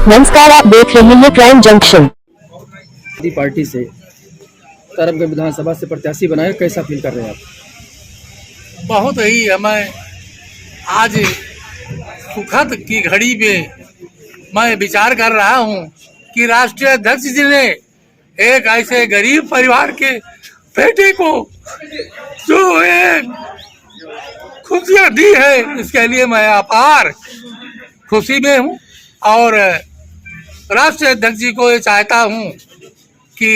नमस्कार, आप देख रहे हैं क्राइम जंक्शन। पार्टी से तरबगंज विधानसभा से प्रत्याशी बनाए, कैसा फील कर रहे हैं आप? बहुत ही हमें आज सुखद की घड़ी में मैं विचार कर रहा हूं कि राष्ट्रीय अध्यक्ष जी ने एक ऐसे गरीब परिवार के बेटे को जो एक खुशियां दी है, इसके लिए मैं अपार खुशी में हूं और राष्ट्रीय अध्यक्ष जी को ये चाहता हूं कि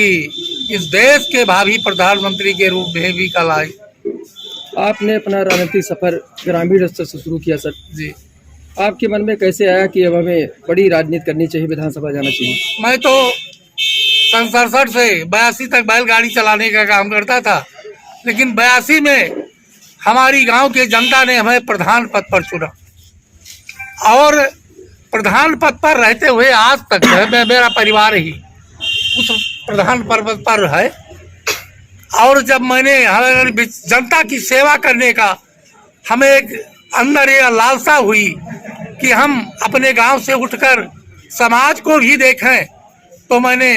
इस देश के भावी प्रधानमंत्री के रूप में भी कल आए। आपने अपना राजनीतिक सफर ग्रामीण स्तर से शुरू किया सर जी, आपके मन में कैसे आया कि अब हमें बड़ी राजनीति करनी चाहिए, विधानसभा जाना चाहिए? मैं तो सन 67 से 82 तक बैलगाड़ी चलाने का काम करता था, लेकिन 82 में हमारी गांव के जनता ने हमें प्रधान पद पर चुना और प्रधान पद पर रहते हुए आज तक मेरा परिवार ही उस प्रधान पद पर है। और जब मैंने हमारी जनता की सेवा करने का हमें एक अंदर ये लालसा हुई कि हम अपने गांव से उठकर समाज को भी देखें, तो मैंने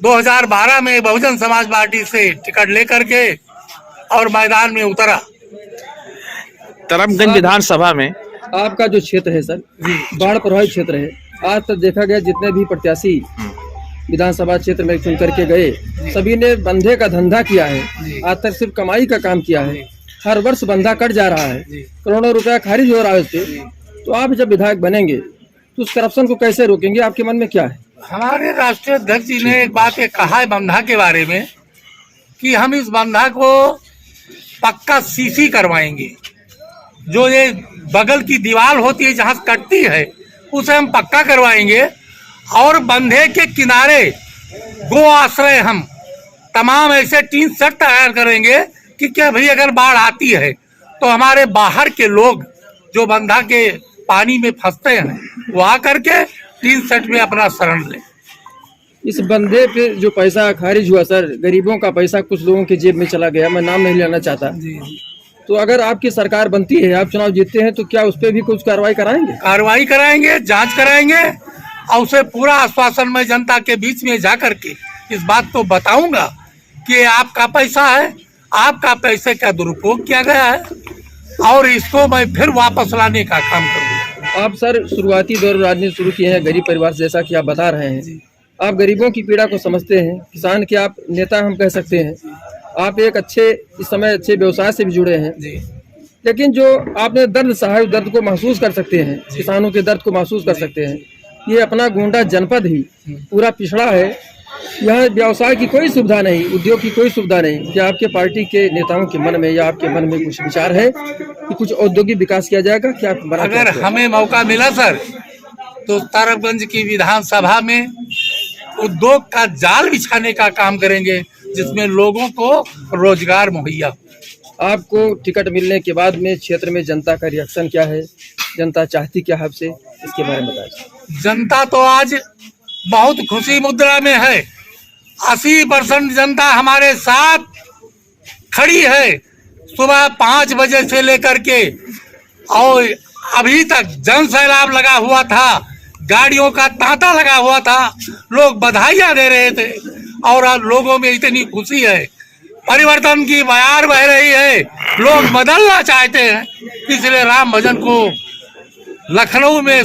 2012 में बहुजन समाज पार्टी से टिकट लेकर के और मैदान में उतरा। तरबगंज विधानसभा में आपका जो क्षेत्र है सर, बाढ़ प्रभावित क्षेत्र है। आज तक देखा गया जितने भी प्रत्याशी विधानसभा क्षेत्र में चुन करके गए, सभी ने बंधे का धंधा किया है। आज तक सिर्फ कमाई का काम किया है। हर वर्ष बंधा कट जा रहा है, करोड़ों रुपया खारिज हो रहा है उससे। तो आप जब विधायक बनेंगे तो उस करप्शन को कैसे रोकेंगे? आपके मन में क्या है? हमारे राष्ट्रीय अध्यक्ष जी ने एक बात कहा है बंधा के बारे में कि हम इस बंधा को पक्का सीसी करवाएंगे। जो ये बगल की दीवार होती है जहाँ कटती है, उसे हम पक्का करवाएंगे और बंधे के किनारे गो आश्रय हम तमाम ऐसे टीन सेट तैयार करेंगे कि क्या भाई अगर बाढ़ आती है तो हमारे बाहर के लोग जो बंधा के पानी में फंसते हैं वो आकर के टीन सेट में अपना शरण लें। इस बंधे पे जो पैसा खारिज हुआ सर, गरीबों का पैसा कुछ लोगों की जेब में चला गया, मैं नाम नहीं लेना चाहता। तो अगर आपकी सरकार बनती है, आप चुनाव जीतते हैं, तो क्या उस पर भी कुछ कार्रवाई कराएंगे? कार्रवाई कराएंगे, जांच कराएंगे और उसे पूरा आश्वासन मैं जनता के बीच में जा करके इस बात को बताऊंगा कि आपका पैसा है, आपका पैसे का दुरुपयोग किया गया है और इसको मैं फिर वापस लाने का काम करूंगा। आप सर शुरुआती दौर में राजनीति शुरू किए हैं गरीब परिवार से, जैसा कि आप बता रहे हैं। आप गरीबों की पीड़ा को समझते हैं, किसान के आप नेता हम कह सकते हैं। आप एक इस समय अच्छे व्यवसाय से भी जुड़े हैं, लेकिन जो आपने दर्द सहा, उस दर्द को महसूस कर सकते हैं, किसानों के दर्द को महसूस कर सकते हैं। ये अपना गोंडा जनपद ही पूरा पिछड़ा है, यहाँ व्यवसाय की कोई सुविधा नहीं, उद्योग की कोई सुविधा नहीं। क्या आपके पार्टी के नेताओं के मन में या आपके मन में कुछ विचार है कि कुछ औद्योगिक विकास किया जाएगा? क्या अगर हमें मौका मिला सर तो तरबगंज की विधानसभा में उद्योग का जाल बिछाने का काम करेंगे जिसमें लोगों को रोजगार मुहैया हो। आपको टिकट मिलने के बाद में क्षेत्र में जनता का रिएक्शन क्या है? जनता चाहती क्या है आपसे? इसके बारे में बताइए। जनता तो आज बहुत खुशी मुद्रा में है। 80% जनता हमारे साथ खड़ी है। सुबह 5 बजे से लेकर के और अभी तक जन सैलाब लगा हुआ था, गाड़ियों का तांता लगा हुआ था, लोग बधाइयां दे रहे थे और आज लोगों में इतनी खुशी है, परिवर्तन की बयार बह रही है, लोग बदलना चाहते हैं। इसलिए राम भजन को लखनऊ में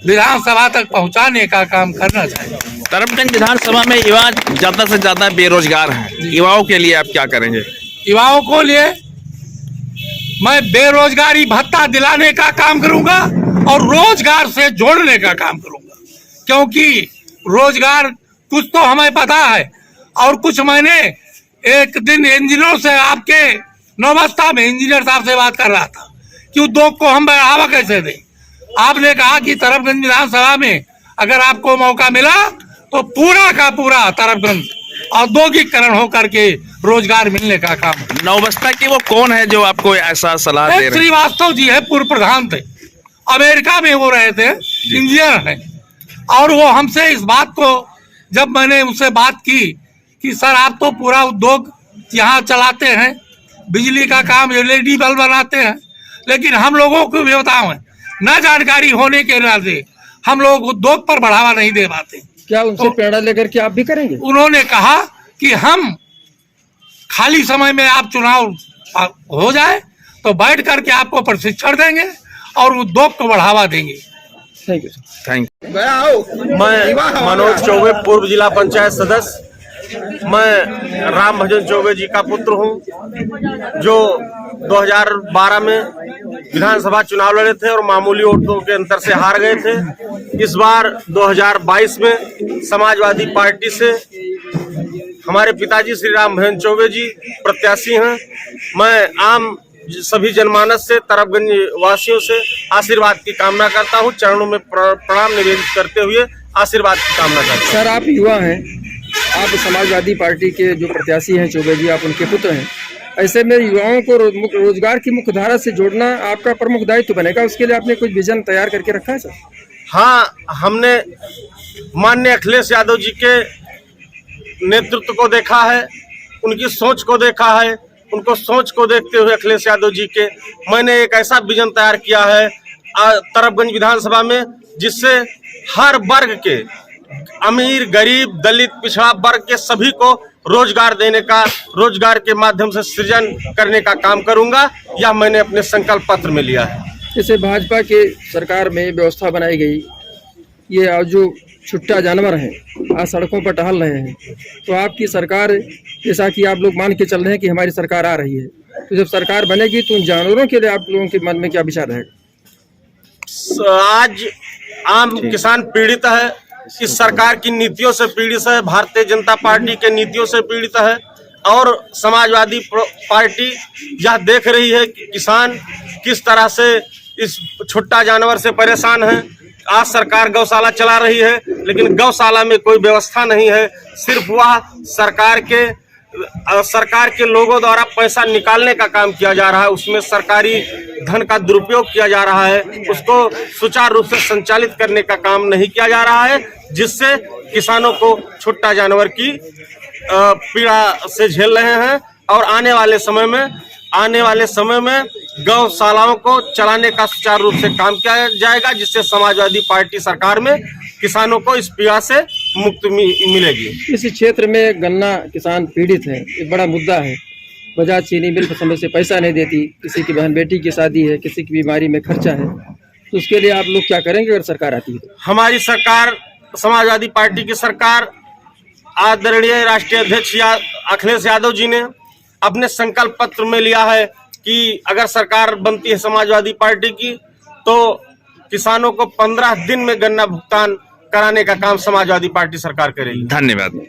विधानसभा तक पहुंचाने का काम करना चाहिए। तरबगंज विधानसभा में युवा ज्यादा से ज्यादा बेरोजगार हैं। युवाओं के लिए आप क्या करेंगे? युवाओं को लिए मैं बेरोजगारी भत्ता दिलाने का काम करूंगा और रोजगार से जोड़ने का काम करूंगा, क्योंकि रोजगार कुछ तो हमें पता है और कुछ मैंने एक दिन इंजीनियर से, आपके नौबस्ता में इंजीनियर साहब से बात कर रहा था कि उद्योग को हम बढ़ावा कैसे दें। आपने कहा कि तरबगंज विधानसभा में अगर आपको मौका मिला तो पूरा का पूरा तरबगंज औद्योगिकरण होकर के रोजगार मिलने का काम। नौबस्ता की वो कौन है जो आपको ऐसा सलाह दे रहे हैं? श्रीवास्तव जी है, पूर्व प्रधान थे, अमेरिका में वो रहे थे, इंजीनियर हैं। और वो हमसे इस बात को, जब मैंने उनसे बात की कि सर आप तो पूरा उद्योग यहाँ चलाते हैं, बिजली का काम, LED बल्ब बनाते हैं, लेकिन हम लोगों को भी बताओ न जानकारी होने के नाते हम लोग उद्योग पर बढ़ावा नहीं दे पाते। क्या उनसे प्रेरणा लेकर के आप भी करेंगे? उन्होंने कहा कि हम खाली समय में आप चुनाव हो जाए तो बैठ करके आपको प्रशिक्षण देंगे और उद्योग को बढ़ावा देंगे। Thank you. थैंक मैं मनोज चौबे, पूर्व जिला पंचायत सदस्य। मैं राम भजन चौबे जी का पुत्र हूं, जो 2012 में विधानसभा चुनाव लड़े थे और मामूली वोटों के अंतर से हार गए थे। इस बार 2022 में समाजवादी पार्टी से हमारे पिताजी श्री राम भजन चौबे जी प्रत्याशी हैं। मैं आम सभी जनमानस से, तरफगंज वासियों से आशीर्वाद की कामना करता हूं। चरणों में प्रणाम निवेदित करते हुए आशीर्वाद की कामना करता हूं। सर, आप युवा हैं, आप समाजवादी पार्टी के जो प्रत्याशी हैं चौबे जी, आप उनके पुत्र हैं। ऐसे में युवाओं को रोजगार की मुख्य धारा से जोड़ना आपका प्रमुख दायित्व बनेगा। उसके लिए आपने कुछ विजन तैयार करके रखा है सर? हाँ, हमने माननीय अखिलेश यादव जी के नेतृत्व को देखा है, उनकी सोच को देखा है। उनको सोच को देखते हुए अखिलेश यादव जी के मैंने एक ऐसा विजन तैयार किया है तरफगंज विधानसभा में, जिससे हर वर्ग के, अमीर, गरीब, दलित, पिछड़ा वर्ग के सभी को रोजगार देने का, रोजगार के माध्यम से सृजन करने का काम करूंगा। यह मैंने अपने संकल्प पत्र में लिया है। जैसे भाजपा के सरकार में व्यवस्था बनाई गई, ये आज जो छुट्टा जानवर हैं आज सड़कों पर टहल रहे हैं, तो आपकी सरकार, जैसा कि आप लोग मान के चल रहे हैं कि हमारी सरकार आ रही है, तो जब सरकार बनेगी तो उन जानवरों के लिए आप लोगों के मन में क्या विचार रहेगा? आज आम किसान पीड़ित है, इस सरकार की नीतियों से पीड़ित है, भारतीय जनता पार्टी के नीतियों से पीड़ित है, और समाजवादी पार्टी यह देख रही है कि किसान किस तरह से इस छुट्टा जानवर से परेशान है। आज सरकार गौशाला चला रही है, लेकिन गौशाला में कोई व्यवस्था नहीं है। सिर्फ वह सरकार के लोगों द्वारा पैसा निकालने का काम किया जा रहा है, उसमें सरकारी धन का दुरुपयोग किया जा रहा है, उसको सुचारू रूप से संचालित करने का काम नहीं किया जा रहा है, जिससे किसानों को छुट्टा जानवर की पीड़ा से झेल रहे हैं। और आने वाले समय में गौशालाओं को चलाने का सुचारू रूप से काम किया जाएगा, जिससे समाजवादी पार्टी सरकार में किसानों को इस पीड़ा से मुक्ति मिलेगी। इस क्षेत्र में गन्ना किसान पीड़ित है, एक बड़ा मुद्दा है। बजाज चीनी मिल समय से पैसा नहीं देती, किसी की बहन बेटी की शादी है, किसी की बीमारी में खर्चा है, तो उसके लिए आप लोग क्या करेंगे अगर सरकार आती है? हमारी सरकार, समाजवादी पार्टी की सरकार, आदरणीय राष्ट्रीय अध्यक्ष अखिलेश यादव जी ने अपने संकल्प पत्र में लिया है कि अगर सरकार बनती है समाजवादी पार्टी की, तो किसानों को 15 दिन में गन्ना भुगतान कराने का काम समाजवादी पार्टी सरकार करेगी। धन्यवाद।